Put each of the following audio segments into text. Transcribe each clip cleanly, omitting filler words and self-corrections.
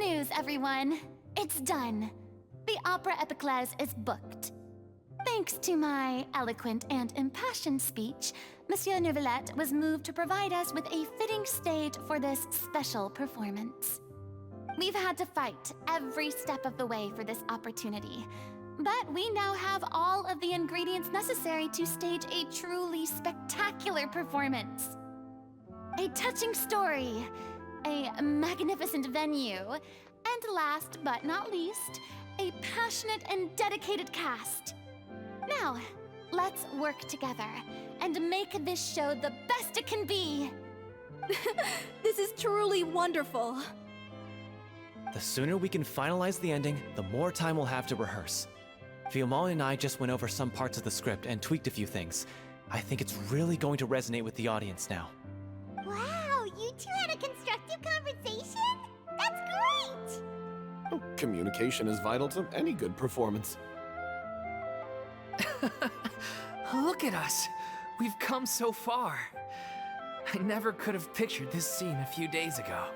news, everyone. It's done. The Opera Epiclese is booked. Thanks to my eloquent and impassioned speech, Monsieur Neuvillette was moved to provide us with a fitting stage for this special performance. We've had to fight every step of the way for this opportunity, but we now have all of the ingredients necessary to stage a truly spectacular performance. A touching story, a magnificent venue, and last but not least, a passionate and dedicated cast. Now, let's work together and make this show the best it can be. This is truly wonderful. The sooner we can finalize the ending, the more time we'll have to rehearse. Fiumon and I just went over some parts of the script and tweaked a few things. I think it's really going to resonate with the audience now. Wow, you two had a constructive conversation? That's great! Oh, communication is vital to any good performance. Look at us! We've come so far. I never could have pictured this scene a few days ago.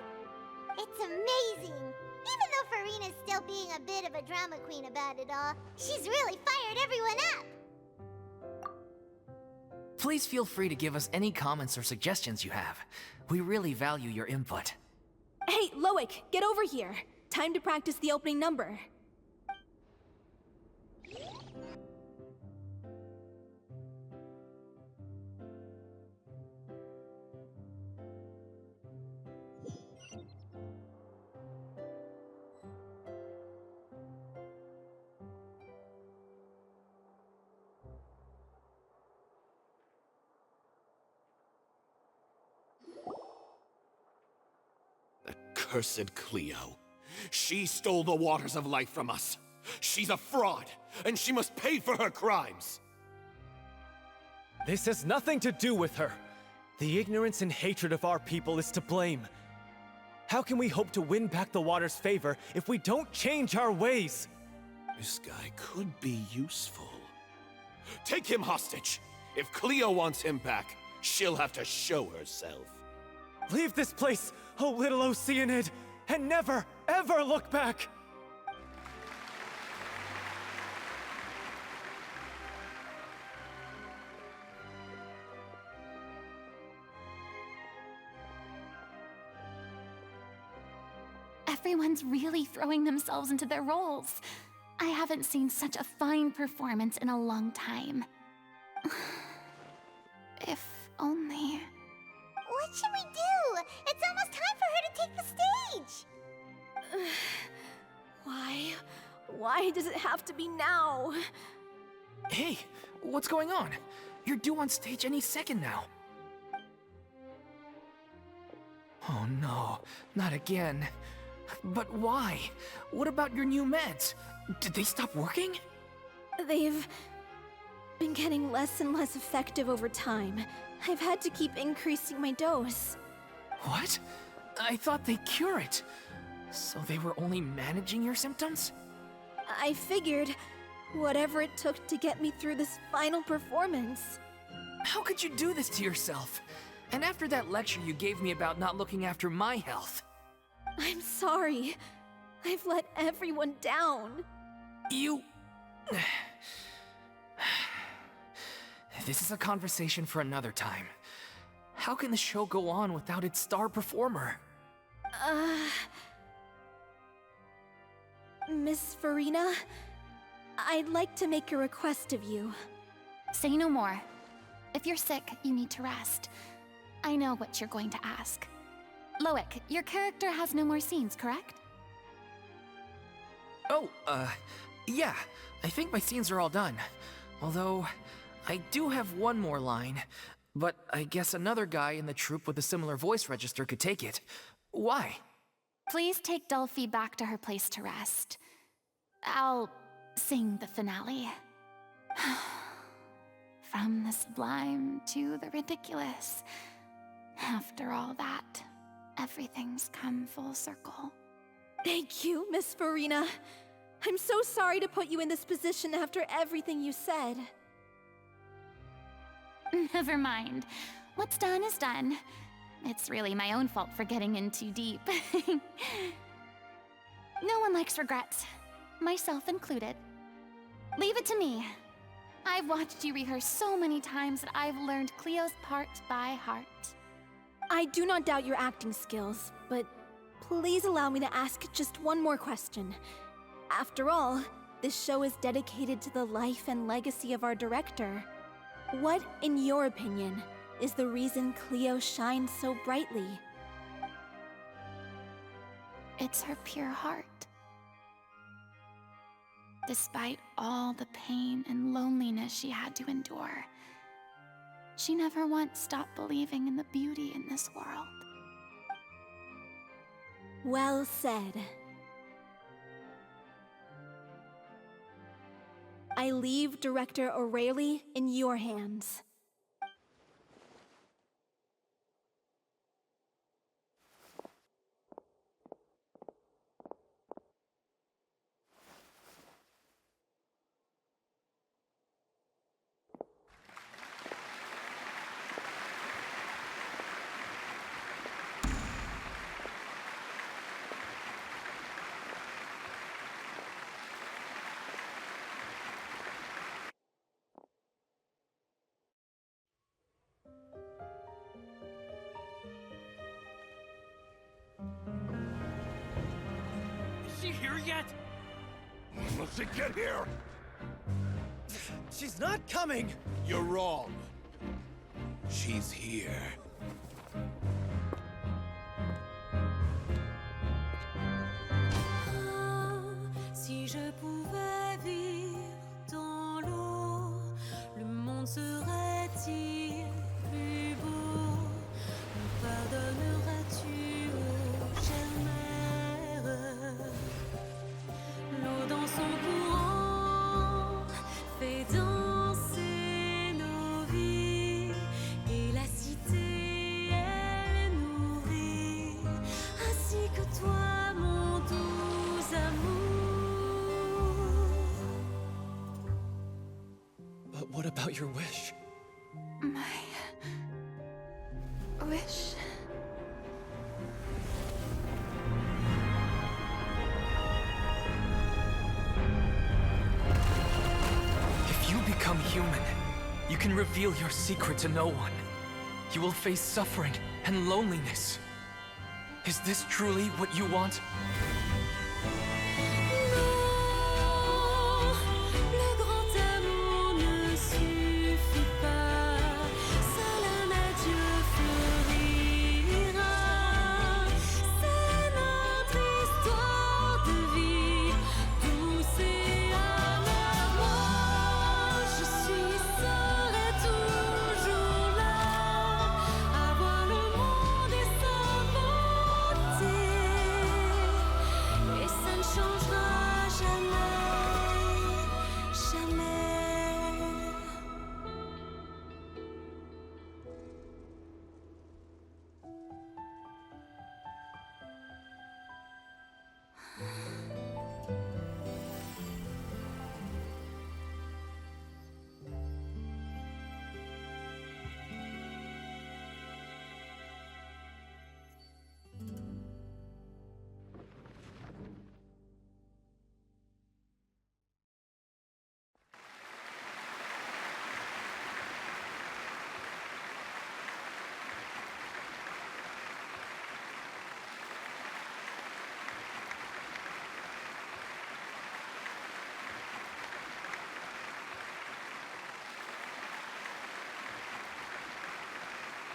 It's amazing! Even though Farina's still being a bit of a drama queen about it all, she's really fired everyone up! Please feel free to give us any comments or suggestions you have. We really value your input. Hey, Loic, get over here. Time to practice the opening number. Cursed Cleo. She stole the waters of life from us. She's a fraud, and she must pay for her crimes. This has nothing to do with her. The ignorance and hatred of our people is to blame. How can we hope to win back the water's favor if we don't change our ways? This guy could be useful. Take him hostage. If Cleo wants him back, she'll have to show herself. Leave this place, oh Little Oceanid, and never, ever look back! Everyone's really throwing themselves into their roles. I haven't seen such a fine performance in a long time. If only... What should we do? It's almost time for her to take the stage! Why does it have to be now? Hey, what's going on? You're due on stage any second now. Oh no, not again. But why? What about your new meds? Did they stop working? They've been getting less and less effective over time. I've had to keep increasing my dose. What? I thought they cure it. So they were only managing your symptoms? I figured whatever it took to get me through this final performance. How could you do this to yourself? And after that lecture you gave me about not looking after my health. I'm sorry. I've let everyone down. You... This is a conversation for another time. How can the show go on without its star performer? Miss Farina, I'd like to make a request of you. Say no more. If you're sick, you need to rest. I know what you're going to ask. Loic, your character has no more scenes, correct? Oh, yeah. I think my scenes are all done. Although, I do have one more line. But I guess another guy in the troupe with a similar voice register could take it. Why? Please take Delphi back to her place to rest. I'll sing the finale. From the sublime to the ridiculous. After all that, everything's come full circle. Thank you, Miss Farina. I'm so sorry to put you in this position after everything you said. Never mind. What's done is done. It's really my own fault for getting in too deep. No one likes regrets, myself included. Leave it to me. I've watched you rehearse so many times that I've learned Cleo's part by heart. I do not doubt your acting skills, but please allow me to ask just one more question. After all, this show is dedicated to the life and legacy of our director. What, in your opinion, is the reason Cleo shines so brightly? It's her pure heart. Despite all the pain and loneliness she had to endure, she never once stopped believing in the beauty in this world. Well said. I leave Director O'Reilly in your hands. Is she here yet? Must she get here? She's not coming! You're wrong. She's here. Si je pouvais vivre dans l'eau, le monde serait-il plus beau? Me pardonneras-tu, ô chère mère? L'eau dans son courant fait danser nos vies, et la cité elle est nourrie, ainsi que toi, mon doux amour. But what about your wish? My wish. If you become human, you can reveal your secret to no one. You will face suffering and loneliness. Is this truly what you want? Non, le grand amour ne suffit pas. Seul un adieu fleurira. C'est notre histoire de vie, douce et amère. Moi, je suis, serai toujours là, à voir le monde et sa beauté. Et ça ne changera jamais, jamais.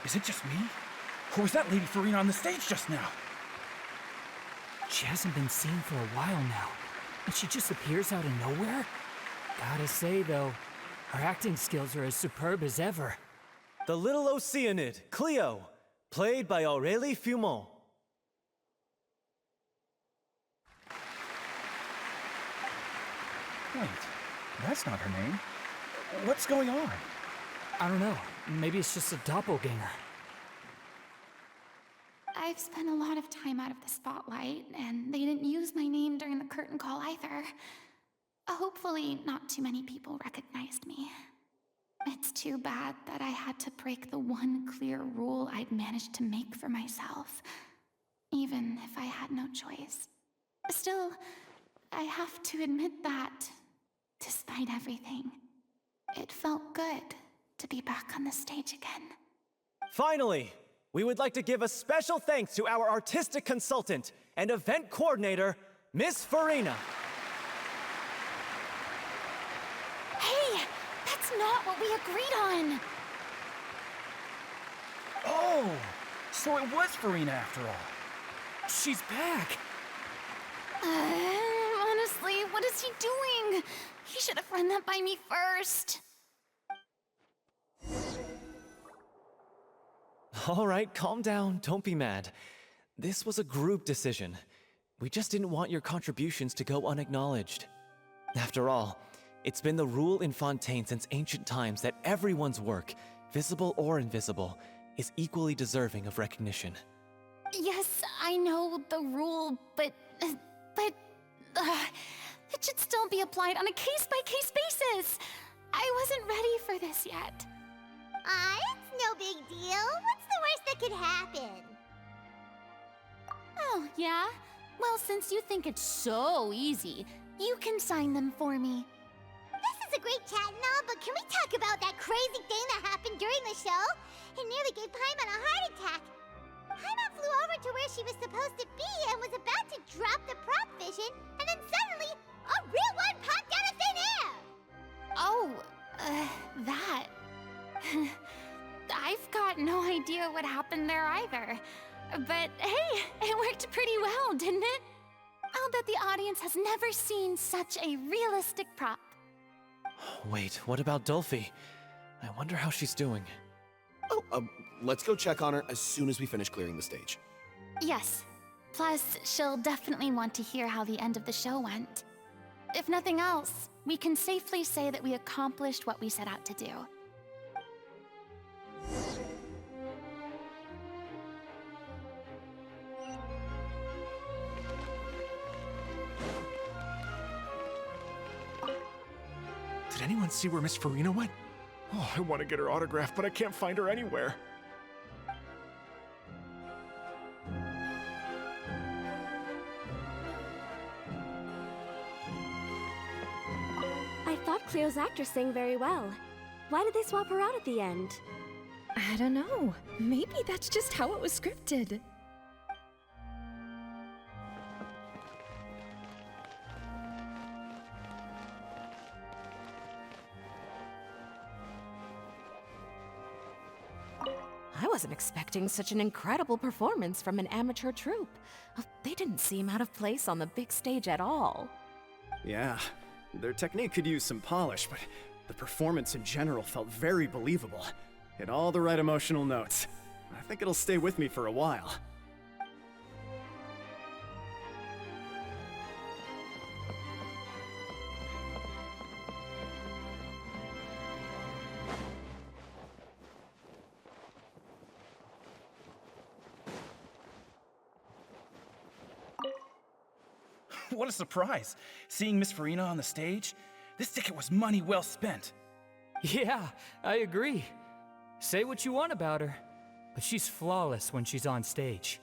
Is it just me? Or was that Lady Farina on the stage just now? She hasn't been seen for a while now, and she just appears out of nowhere? Gotta say, though, her acting skills are as superb as ever. The Little Oceanid, Cleo, played by Aurélie Fumont. Wait, that's not her name. What's going on? I don't know, maybe it's just a doppelganger. I've spent a lot of time out of the spotlight, and they didn't use my name during the curtain call either. Hopefully, not too many people recognized me. It's too bad that I had to break the one clear rule I'd managed to make for myself, even if I had no choice. Still, I have to admit that, despite everything, it felt good to be back on the stage again. Finally, we would like to give a special thanks to our artistic consultant and event coordinator, Miss Farina. Hey, that's not what we agreed on. Oh, so it was Farina after all. She's back. Honestly, what is he doing? He should have run that by me first. All right, calm down, don't be mad. This was a group decision. We just didn't want your contributions to go unacknowledged. After all, it's been the rule in Fontaine since ancient times that everyone's work, visible or invisible, is equally deserving of recognition. Yes, I know the rule, but it should still be applied on a case-by-case basis. I wasn't ready for this yet. It's no big deal. What's the worst that could happen? Oh, yeah? Well, since you think it's so easy, you can sign them for me. This is a great chat and all, but can we talk about that crazy thing that happened during the show? It nearly gave Paimon a heart attack. Paimon flew over to where she was supposed to be and was about to drop the prop vision, and then suddenly, a real one popped out of thin air! Oh, that. I've got no idea what happened there either. But hey, it worked pretty well, didn't it? I'll bet the audience has never seen such a realistic prop. Wait, what about Dolphy? I wonder how she's doing. Oh, let's go check on her as soon as we finish clearing the stage. Yes. Plus, she'll definitely want to hear how the end of the show went. If nothing else, we can safely say that we accomplished what we set out to do. Did anyone see where Miss Farina went? Oh, I want to get her autograph, but I can't find her anywhere. I thought Cleo's actor sang very well. Why did they swap her out at the end? I don't know. Maybe that's just how it was scripted. I wasn't expecting such an incredible performance from an amateur troupe. They didn't seem out of place on the big stage at all. Yeah, their technique could use some polish, but the performance in general felt very believable. Hit all the right emotional notes. I think it'll stay with me for a while. What a surprise! Seeing Miss Farina on the stage? This ticket was money well spent. Yeah, I agree. Say what you want about her, but she's flawless when she's on stage.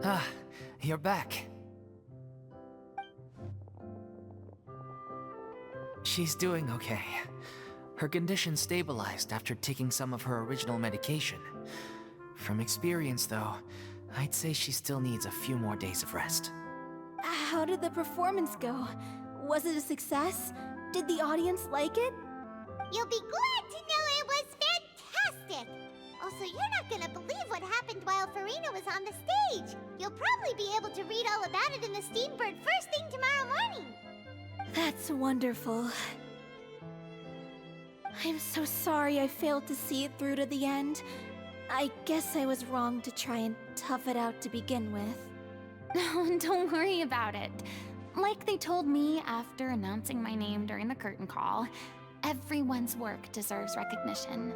Ah, you're back. She's doing okay. Her condition stabilized after taking some of her original medication. From experience, though, I'd say she still needs a few more days of rest. How did the performance go? Was it a success? Did the audience like it? You'll be glad to know it was fantastic! Also, you're not gonna believe what happened while Farina was on the stage. You'll probably be able to read all about it in the Steambird first thing tomorrow morning. That's wonderful. I'm so sorry I failed to see it through to the end. I guess I was wrong to try and tough it out to begin with. No, don't worry about it. Like they told me after announcing my name during the curtain call, everyone's work deserves recognition.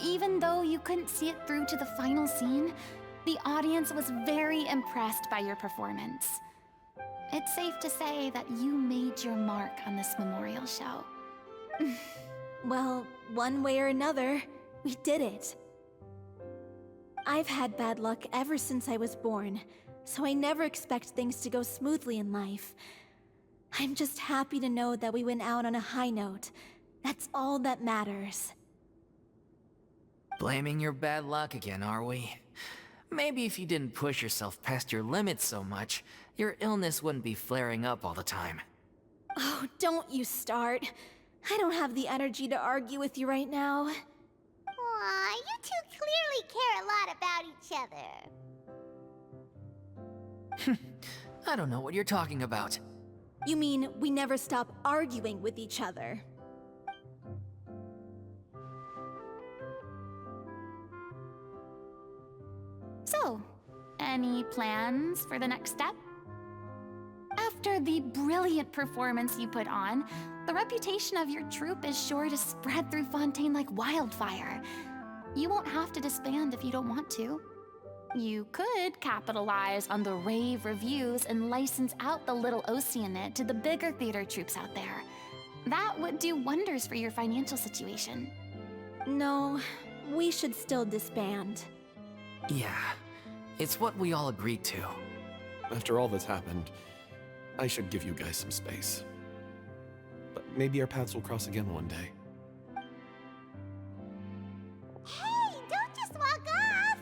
Even though you couldn't see it through to the final scene, the audience was very impressed by your performance. It's safe to say that you made your mark on this memorial show. Well, one way or another, we did it. I've had bad luck ever since I was born, so I never expect things to go smoothly in life. I'm just happy to know that we went out on a high note. That's all that matters. Blaming your bad luck again, are we? Maybe if you didn't push yourself past your limits so much, your illness wouldn't be flaring up all the time. Oh, don't you start. I don't have the energy to argue with you right now. Aw, you two clearly care a lot about each other. I don't know what you're talking about. You mean we never stop arguing with each other? So, any plans for the next step? After the brilliant performance you put on, the reputation of your troupe is sure to spread through Fontaine like wildfire. You won't have to disband if you don't want to. You could capitalize on the rave reviews and license out the Little Oceanid to the bigger theater troupes out there. That would do wonders for your financial situation. No, we should still disband. Yeah, it's what we all agreed to. After all that's happened, I should give you guys some space. But maybe our paths will cross again one day. Hey, don't just walk off!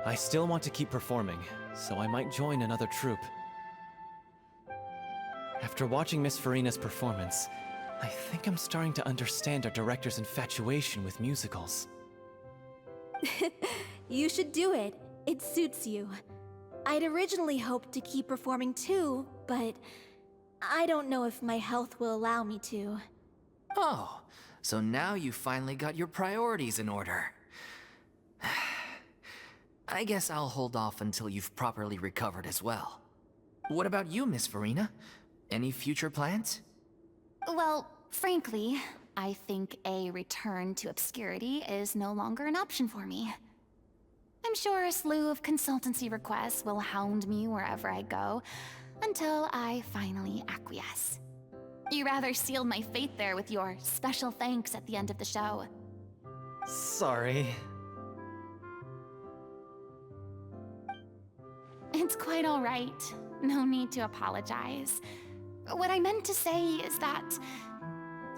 I still want to keep performing, so I might join another troupe. After watching Miss Farina's performance, I think I'm starting to understand our director's infatuation with musicals. You should do it. It suits you. I'd originally hoped to keep performing too, but I don't know if my health will allow me to. Oh, so now you finally got your priorities in order. I guess I'll hold off until you've properly recovered as well. What about you, Miss Farina? Any future plans? Well, frankly, I think a return to obscurity is no longer an option for me. I'm sure a slew of consultancy requests will hound me wherever I go, until I finally acquiesce. You rather sealed my fate there with your special thanks at the end of the show. Sorry. It's quite all right. No need to apologize. What I meant to say is that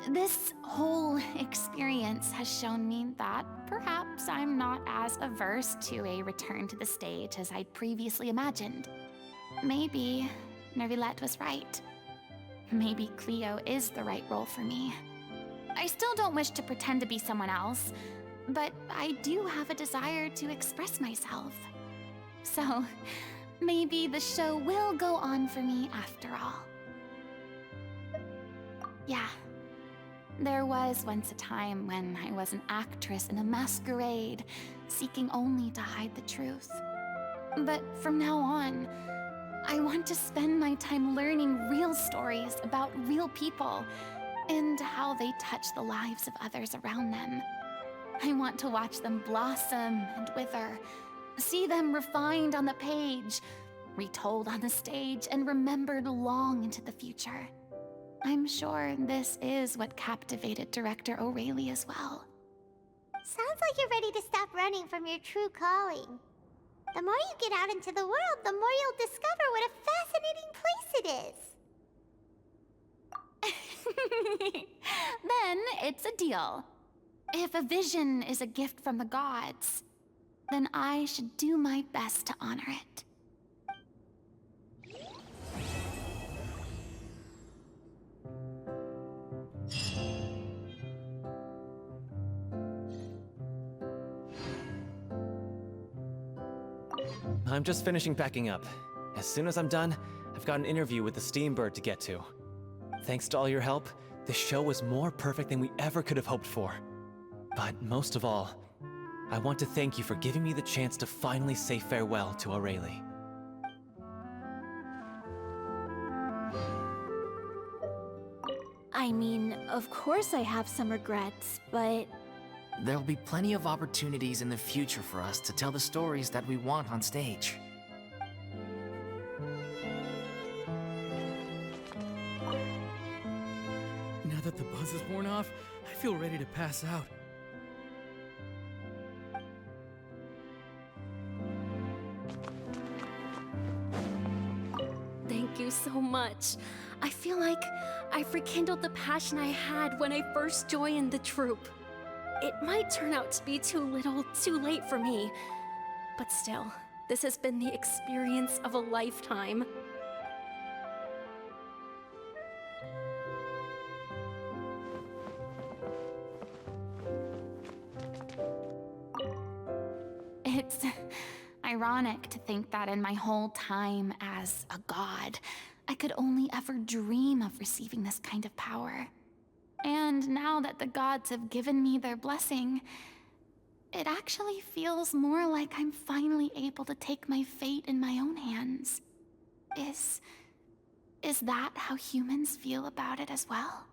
this whole experience has shown me that perhaps I'm not as averse to a return to the stage as I'd previously imagined. Maybe Nervilette was right. Maybe Cleo is the right role for me. I still don't wish to pretend to be someone else, but I do have a desire to express myself. So, maybe the show will go on for me after all. Yeah. There was once a time when I was an actress in a masquerade, seeking only to hide the truth. But from now on, I want to spend my time learning real stories about real people and how they touch the lives of others around them. I want to watch them blossom and wither, see them refined on the page, retold on the stage, and remembered long into the future. I'm sure this is what captivated Director O'Reilly as well. Sounds like you're ready to stop running from your true calling. The more you get out into the world, the more you'll discover what a fascinating place it is. Then it's a deal. If a vision is a gift from the gods, then I should do my best to honor it. I'm just finishing packing up. As soon as I'm done, I've got an interview with the Steambird to get to. Thanks to all your help, this show was more perfect than we ever could have hoped for. But most of all, I want to thank you for giving me the chance to finally say farewell to O'Reilly. I mean, of course I have some regrets, but There'll be plenty of opportunities in the future for us to tell the stories that we want on stage. Now that the buzz is worn off, I feel ready to pass out. Thank you so much. I feel like I've rekindled the passion I had when I first joined the troupe. It might turn out to be too little, too late for me. But still, this has been the experience of a lifetime. It's ironic to think that in my whole time as a god, I could only ever dream of receiving this kind of power. And now that the gods have given me their blessing, it actually feels more like I'm finally able to take my fate in my own hands. Is that how humans feel about it as well?